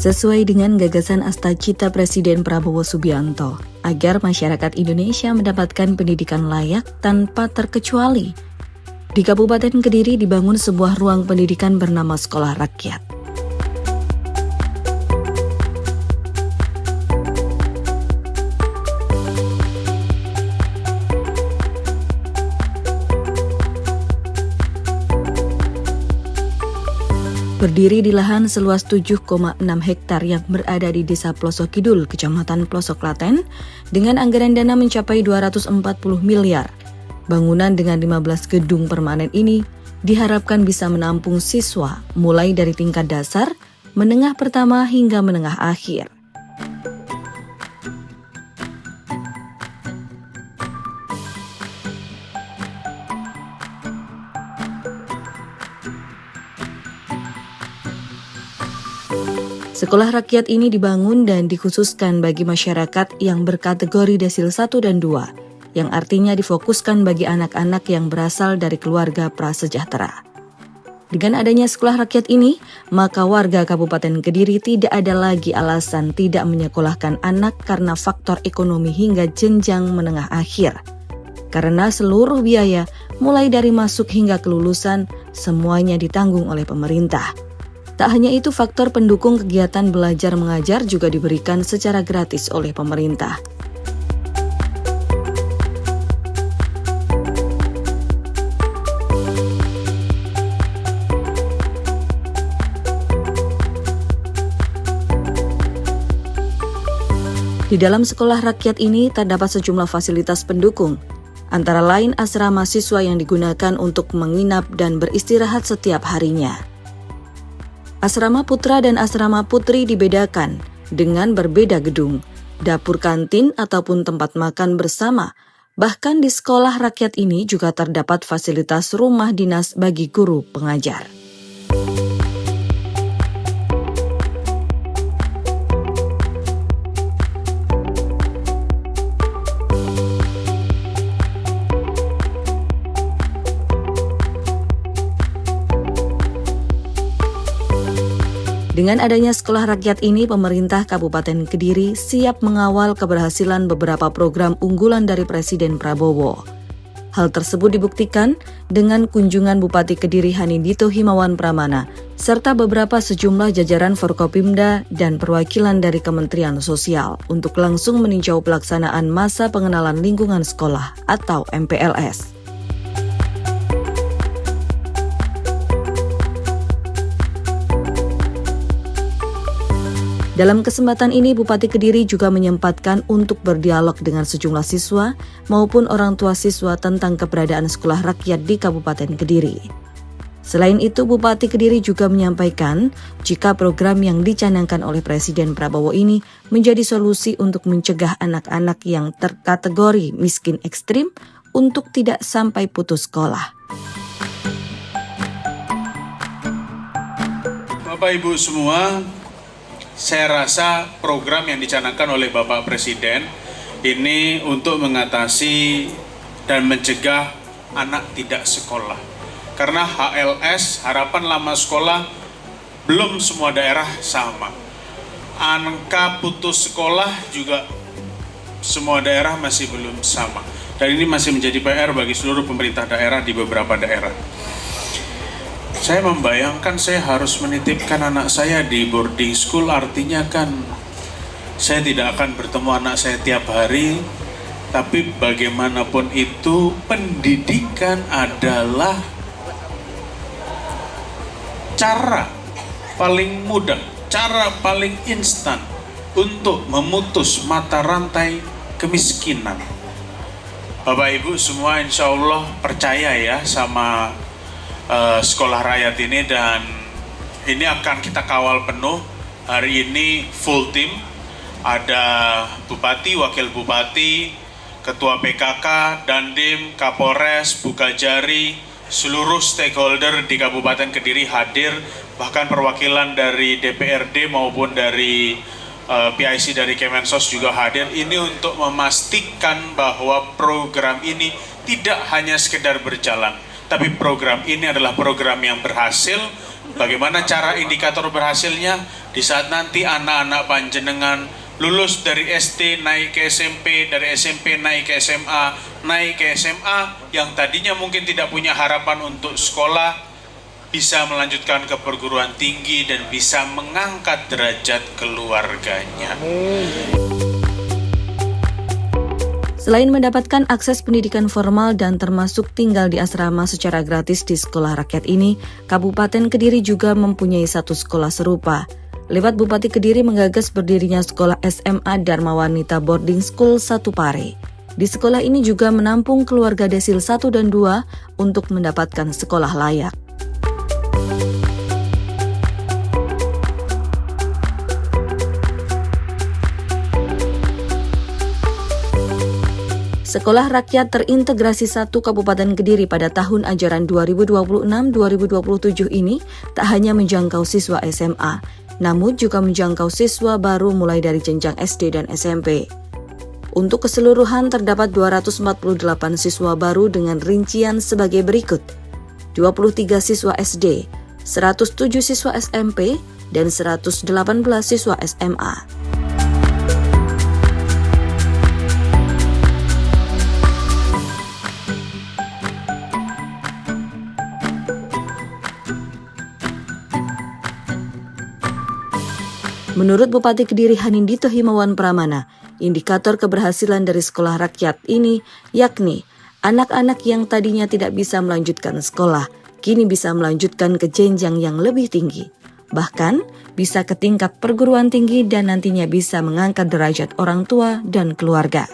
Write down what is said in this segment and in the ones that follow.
sesuai dengan gagasan Astacita Presiden Prabowo Subianto, agar masyarakat Indonesia mendapatkan pendidikan layak tanpa terkecuali. Di Kabupaten Kediri dibangun sebuah ruang pendidikan bernama Sekolah Rakyat. Berdiri di lahan seluas 7,6 hektar yang berada di Desa Plosok Kidul, Kecamatan Plosok Klaten, dengan anggaran dana mencapai 240 miliar. Bangunan dengan 15 gedung permanen ini diharapkan bisa menampung siswa mulai dari tingkat dasar, menengah pertama hingga menengah akhir. Sekolah rakyat ini dibangun dan dikhususkan bagi masyarakat yang berkategori desil 1 dan 2, yang artinya difokuskan bagi anak-anak yang berasal dari keluarga prasejahtera. Dengan adanya sekolah rakyat ini, maka warga Kabupaten Kediri tidak ada lagi alasan tidak menyekolahkan anak karena faktor ekonomi hingga jenjang menengah akhir. Karena seluruh biaya, mulai dari masuk hingga kelulusan, semuanya ditanggung oleh pemerintah. Tak hanya itu, faktor pendukung kegiatan belajar mengajar juga diberikan secara gratis oleh pemerintah. Di dalam sekolah rakyat ini terdapat sejumlah fasilitas pendukung, antara lain asrama siswa yang digunakan untuk menginap dan beristirahat setiap harinya. Asrama putra dan asrama putri dibedakan dengan berbeda gedung, dapur kantin ataupun tempat makan bersama. Bahkan di sekolah rakyat ini juga terdapat fasilitas rumah dinas bagi guru pengajar. Dengan adanya sekolah rakyat ini, pemerintah Kabupaten Kediri siap mengawal keberhasilan beberapa program unggulan dari Presiden Prabowo. Hal tersebut dibuktikan dengan kunjungan Bupati Kediri Hanindito Himawan Pramana, serta beberapa sejumlah jajaran Forkopimda dan perwakilan dari Kementerian Sosial untuk langsung meninjau pelaksanaan masa pengenalan lingkungan sekolah atau MPLS. Dalam kesempatan ini, Bupati Kediri juga menyempatkan untuk berdialog dengan sejumlah siswa maupun orang tua siswa tentang keberadaan sekolah rakyat di Kabupaten Kediri. Selain itu, Bupati Kediri juga menyampaikan jika program yang dicanangkan oleh Presiden Prabowo ini menjadi solusi untuk mencegah anak-anak yang terkategori miskin ekstrim untuk tidak sampai putus sekolah. Bapak Ibu semua, saya rasa program yang dicanangkan oleh Bapak Presiden ini untuk mengatasi dan mencegah anak tidak sekolah. Karena HLS, harapan lama sekolah, belum semua daerah sama. Angka putus sekolah juga semua daerah masih belum sama. Dan ini masih menjadi PR bagi seluruh pemerintah daerah di beberapa daerah. Saya membayangkan saya harus menitipkan anak saya di boarding school, artinya kan saya tidak akan bertemu anak saya tiap hari, tapi bagaimanapun itu pendidikan adalah cara paling mudah, cara paling instan untuk memutus mata rantai kemiskinan. Bapak Ibu semua insya Allah percaya ya sama sekolah rakyat ini, dan ini akan kita kawal penuh. Hari ini full team, ada Bupati, Wakil Bupati, Ketua PKK, Dandim, Kapolres, Bukajari, seluruh stakeholder di Kabupaten Kediri hadir, bahkan perwakilan dari DPRD maupun dari PIC dari Kemensos juga hadir. Ini untuk memastikan bahwa program ini tidak hanya sekedar berjalan, tapi program ini adalah program yang berhasil Bagaimana cara indikator berhasilnya? Di saat nanti anak-anak panjenengan lulus dari SD naik ke SMP, dari SMP naik ke SMA, naik ke SMA, yang tadinya mungkin tidak punya harapan untuk sekolah, bisa melanjutkan ke perguruan tinggi dan bisa mengangkat derajat keluarganya. Selain mendapatkan akses pendidikan formal dan termasuk tinggal di asrama secara gratis di sekolah rakyat ini, Kabupaten Kediri juga mempunyai satu sekolah serupa. Lewat Bupati Kediri menggagas berdirinya sekolah SMA Dharma Wanita Boarding School 1 Pare. Di sekolah ini juga menampung keluarga desil 1 dan 2 untuk mendapatkan sekolah layak. Sekolah Rakyat Terintegrasi 1 Kabupaten Kediri pada tahun ajaran 2026-2027 ini tak hanya menjangkau siswa SMA, namun juga menjangkau siswa baru mulai dari jenjang SD dan SMP. Untuk keseluruhan terdapat 248 siswa baru dengan rincian sebagai berikut: 23 siswa SD, 107 siswa SMP, dan 118 siswa SMA. Menurut Bupati Kediri Hanindito Himawan Pramana, indikator keberhasilan dari sekolah rakyat ini yakni anak-anak yang tadinya tidak bisa melanjutkan sekolah, kini bisa melanjutkan ke jenjang yang lebih tinggi. Bahkan bisa ke tingkat perguruan tinggi dan nantinya bisa mengangkat derajat orang tua dan keluarga.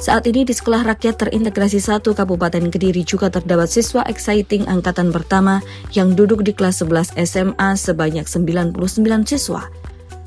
Saat ini di Sekolah Rakyat Terintegrasi 1 Kabupaten Kediri juga terdapat siswa exciting angkatan pertama yang duduk di kelas 11 SMA sebanyak 99 siswa.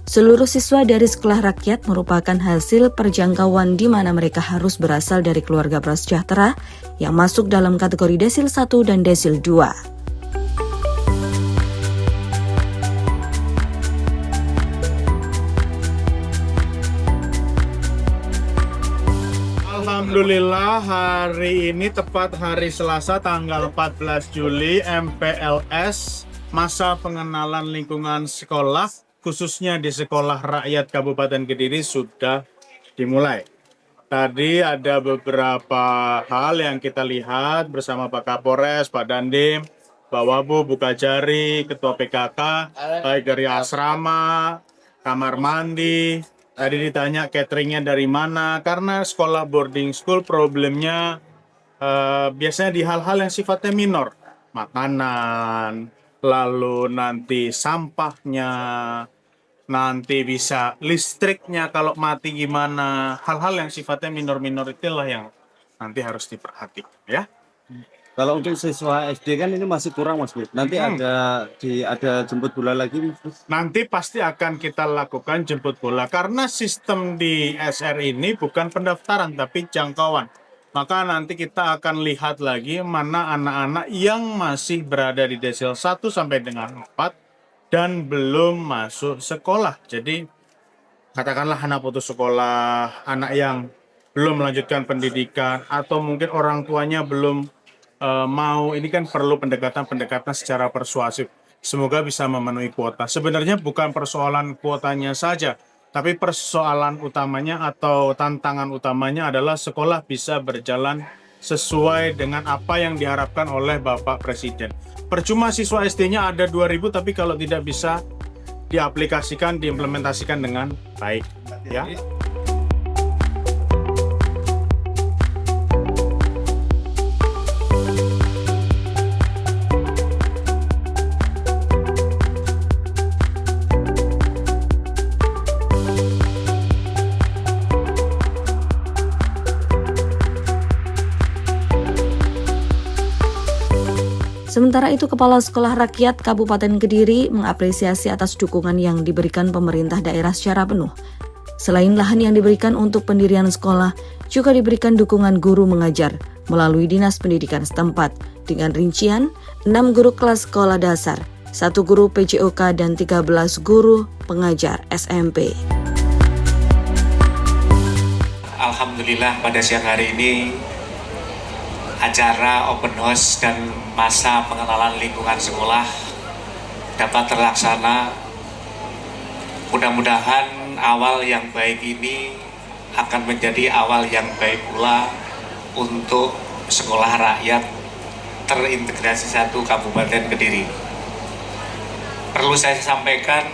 Seluruh siswa dari Sekolah Rakyat merupakan hasil perjangkauan di mana mereka harus berasal dari keluarga prasejahtera yang masuk dalam kategori Desil 1 dan Desil 2. Alhamdulillah hari ini tepat hari Selasa tanggal 14 Juli MPLS masa pengenalan lingkungan sekolah khususnya di Sekolah Rakyat Kabupaten Kediri sudah dimulai. Tadi ada beberapa hal yang kita lihat bersama Pak Kapolres, Pak Dandim, Pak Wabu, Bukajari, Ketua PKK, baik dari asrama, kamar mandi. Tadi ditanya cateringnya dari mana, karena sekolah boarding school problemnya biasanya di hal-hal yang sifatnya minor. Makanan, lalu nanti sampahnya, nanti bisa listriknya kalau mati gimana. Hal-hal yang sifatnya minor-minor itulah yang nanti harus diperhatikan ya. Kalau untuk siswa SD kan ini masih kurang Mas Bu. Nanti ada jemput bola lagi. Nanti pasti akan kita lakukan jemput bola karena sistem di SR ini bukan pendaftaran tapi jangkauan. Maka nanti kita akan lihat lagi mana anak-anak yang masih berada di desil 1 sampai dengan 4 dan belum masuk sekolah. Jadi katakanlah anak putus sekolah, anak yang belum melanjutkan pendidikan atau mungkin orang tuanya belum mau, ini kan perlu pendekatan secara persuasif. Semoga bisa memenuhi kuota. Sebenarnya bukan persoalan kuotanya saja, tapi persoalan utamanya atau tantangan utamanya adalah sekolah bisa berjalan sesuai dengan apa yang diharapkan oleh Bapak Presiden. Percuma siswa SD-nya ada 2.000, tapi kalau tidak bisa diaplikasikan, diimplementasikan dengan baik. Ya. Sementara itu, Kepala Sekolah Rakyat Kabupaten Kediri mengapresiasi atas dukungan yang diberikan pemerintah daerah secara penuh. Selain lahan yang diberikan untuk pendirian sekolah, juga diberikan dukungan guru mengajar melalui Dinas Pendidikan setempat dengan rincian 6 guru kelas sekolah dasar, 1 guru PJOK dan 13 guru pengajar SMP. Alhamdulillah pada siang hari ini acara open house dan masa pengenalan lingkungan sekolah dapat terlaksana. Mudah-mudahan awal yang baik ini akan menjadi awal yang baik pula untuk sekolah rakyat terintegrasi 1 Kabupaten Kediri. Perlu saya sampaikan,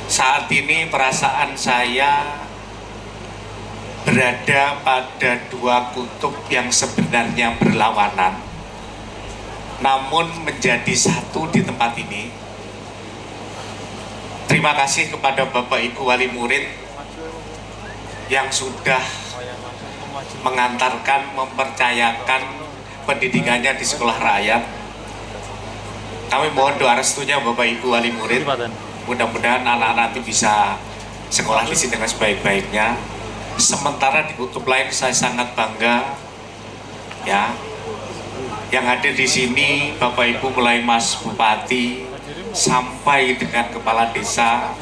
saat ini perasaan saya berada pada 2 kutub yang sebenarnya berlawanan, namun menjadi satu di tempat ini. Terima kasih kepada Bapak Ibu Wali Murid yang sudah mengantarkan, mempercayakan pendidikannya di sekolah rakyat. Kami mohon doa restunya Bapak Ibu Wali Murid. Mudah-mudahan anak-anak itu bisa sekolah di sini dengan sebaik-baiknya. Sementara di kutub lain saya sangat bangga, ya, yang hadir di sini Bapak Ibu mulai Mas Bupati sampai dengan Kepala Desa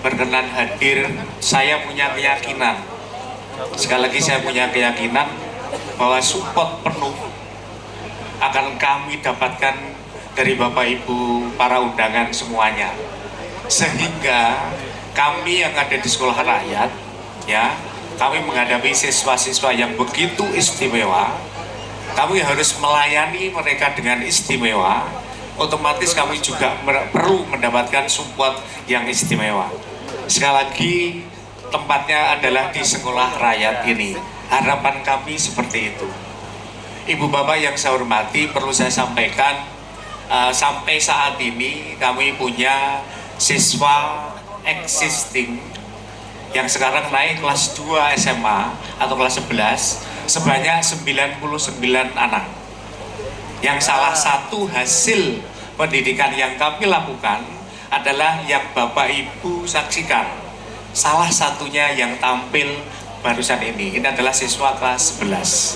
berkenan hadir. Saya punya keyakinan, sekali lagi saya punya keyakinan bahwa support penuh akan kami dapatkan dari Bapak Ibu para undangan semuanya, sehingga kami yang ada di sekolah rakyat, ya, kami menghadapi siswa-siswa yang begitu istimewa. Kami harus melayani mereka dengan istimewa. Otomatis kami juga perlu mendapatkan support yang istimewa. Sekali lagi, tempatnya adalah di sekolah rakyat ini. Harapan kami seperti itu. Ibu Bapak yang saya hormati, perlu saya sampaikan, sampai saat ini kami punya siswa existing yang sekarang naik kelas 2 SMA atau kelas 11 sebanyak 99 anak. Yang salah satu hasil pendidikan yang kami lakukan adalah yang Bapak Ibu saksikan. Salah satunya yang tampil barusan ini adalah siswa kelas 11.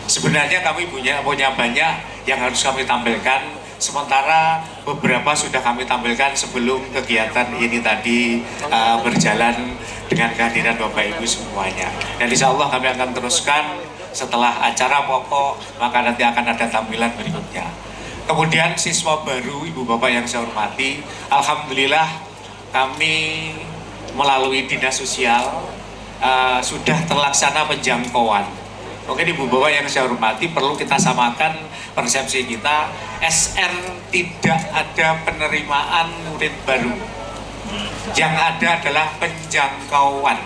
Sebenarnya kami punya banyak yang harus kami tampilkan, sementara beberapa sudah kami tampilkan sebelum kegiatan ini tadi berjalan dengan kehadiran Bapak Ibu semuanya. Dan insya Allah kami akan teruskan setelah acara pokok, maka nanti akan ada tampilan berikutnya. Kemudian siswa baru, Ibu Bapak yang saya hormati, alhamdulillah kami melalui Dinas Sosial sudah terlaksana penjangkauan. Mungkin Ibu Bapak yang saya hormati, perlu kita samakan persepsi kita. SR tidak ada penerimaan murid baru, yang ada adalah penjangkauan.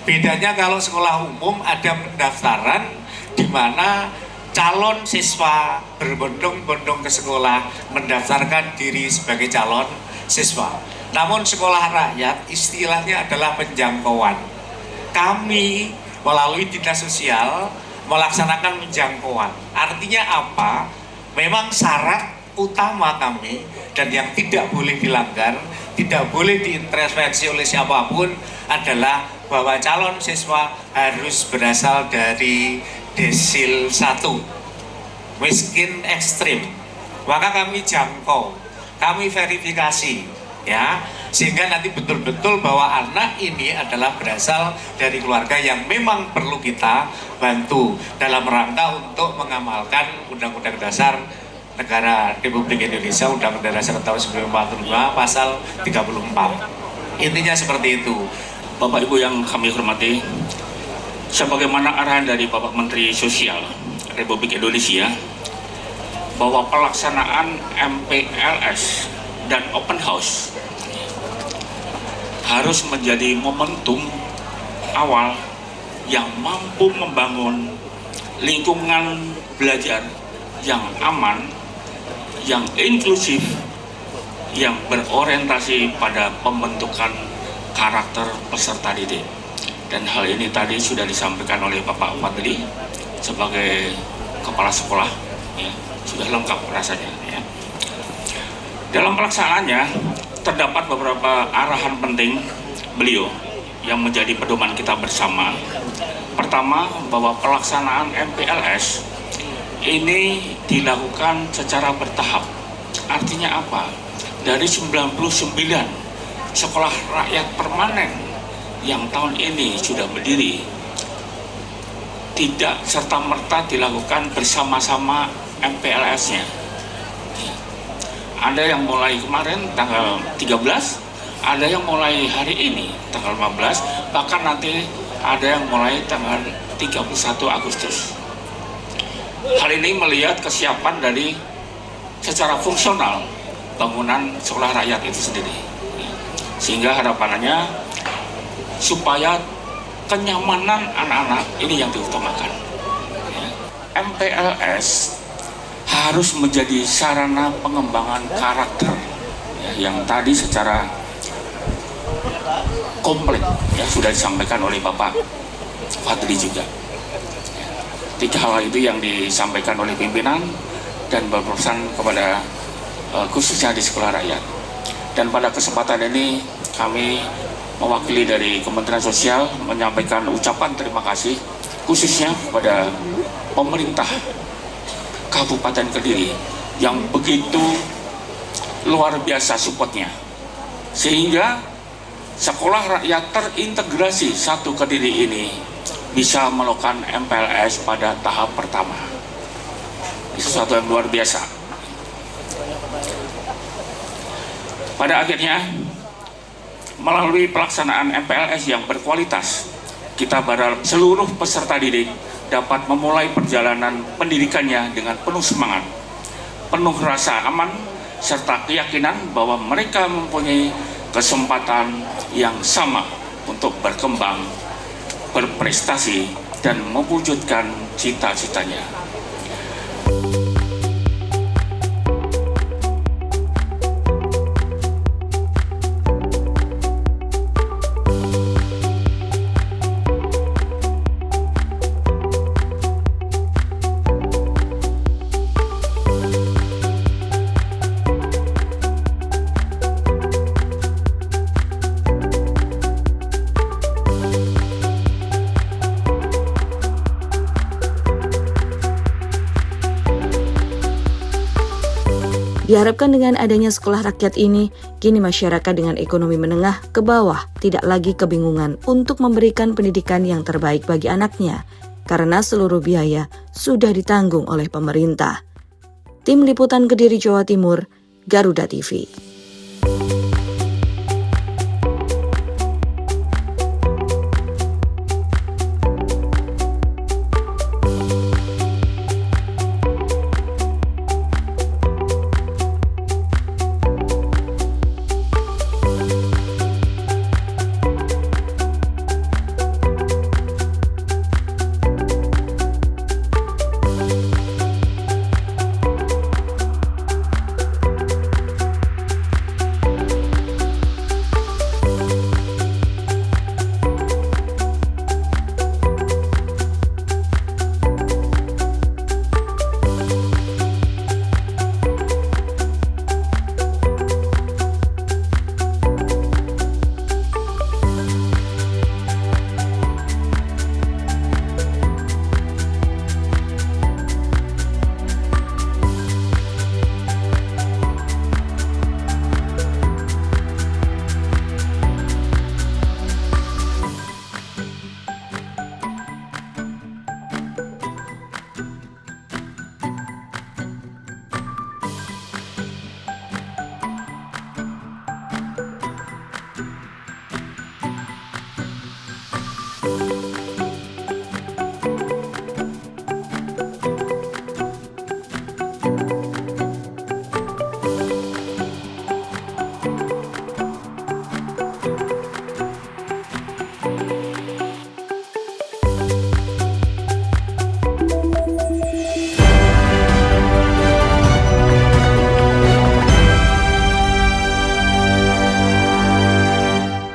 Bedanya kalau sekolah umum ada pendaftaran di mana calon siswa berbondong-bondong ke sekolah mendaftarkan diri sebagai calon siswa. Namun sekolah rakyat istilahnya adalah penjangkauan. Kami melalui Dinas Sosial melaksanakan penjangkauan. Artinya apa? Memang syarat utama kami dan yang tidak boleh dilanggar, tidak boleh diintervensi oleh siapapun adalah bahwa calon siswa harus berasal dari desil 1, miskin ekstrim. Maka kami jangkau, kami verifikasi, ya, sehingga nanti betul-betul bahwa anak ini adalah berasal dari keluarga yang memang perlu kita bantu dalam rangka untuk mengamalkan Undang-Undang Dasar Negara Republik Indonesia, Undang-Undang Dasar tahun 1945 pasal 34. Intinya seperti itu. Bapak Ibu yang kami hormati, sebagaimana arahan dari Bapak Menteri Sosial Republik Indonesia bahwa pelaksanaan MPLS dan open house harus menjadi momentum awal yang mampu membangun lingkungan belajar yang aman, yang inklusif, yang berorientasi pada pembentukan karakter peserta didik. Dan hal ini tadi sudah disampaikan oleh Bapak Fadli sebagai kepala sekolah, ya, sudah lengkap rasanya. Ya. Dalam pelaksanaannya terdapat beberapa arahan penting beliau yang menjadi pedoman kita bersama. Pertama, bahwa pelaksanaan MPLS ini dilakukan secara bertahap. Artinya apa? Dari 99 sekolah rakyat permanen yang tahun ini sudah berdiri, tidak serta-merta dilakukan bersama-sama MPLS-nya. Ada yang mulai kemarin tanggal 13, ada yang mulai hari ini tanggal 15, bahkan nanti ada yang mulai tanggal 31 Agustus. Hal ini melihat kesiapan dari secara fungsional bangunan sekolah rakyat itu sendiri. Sehingga harapannya supaya kenyamanan anak-anak ini yang diutamakan. MPLS harus menjadi sarana pengembangan karakter yang tadi secara komplit sudah disampaikan oleh Bapak Fadli juga. Tiga hal itu yang disampaikan oleh pimpinan dan berpesan kepada khususnya di sekolah rakyat. Dan pada kesempatan ini kami mewakili dari Kementerian Sosial menyampaikan ucapan terima kasih khususnya kepada pemerintah Kabupaten Kediri yang begitu luar biasa supportnya, sehingga sekolah rakyat terintegrasi satu Kediri ini bisa melakukan MPLS pada tahap pertama. Ini sesuatu yang luar biasa. Pada akhirnya, melalui pelaksanaan MPLS yang berkualitas, kita berharap seluruh peserta didik dapat memulai perjalanan pendidikannya dengan penuh semangat, penuh rasa aman, serta keyakinan bahwa mereka mempunyai kesempatan yang sama untuk berkembang, berprestasi, dan mewujudkan cita-citanya. Diharapkan dengan adanya sekolah rakyat ini, kini masyarakat dengan ekonomi menengah ke bawah tidak lagi kebingungan untuk memberikan pendidikan yang terbaik bagi anaknya, karena seluruh biaya sudah ditanggung oleh pemerintah. Tim Liputan Kediri, Jawa Timur, Garuda TV.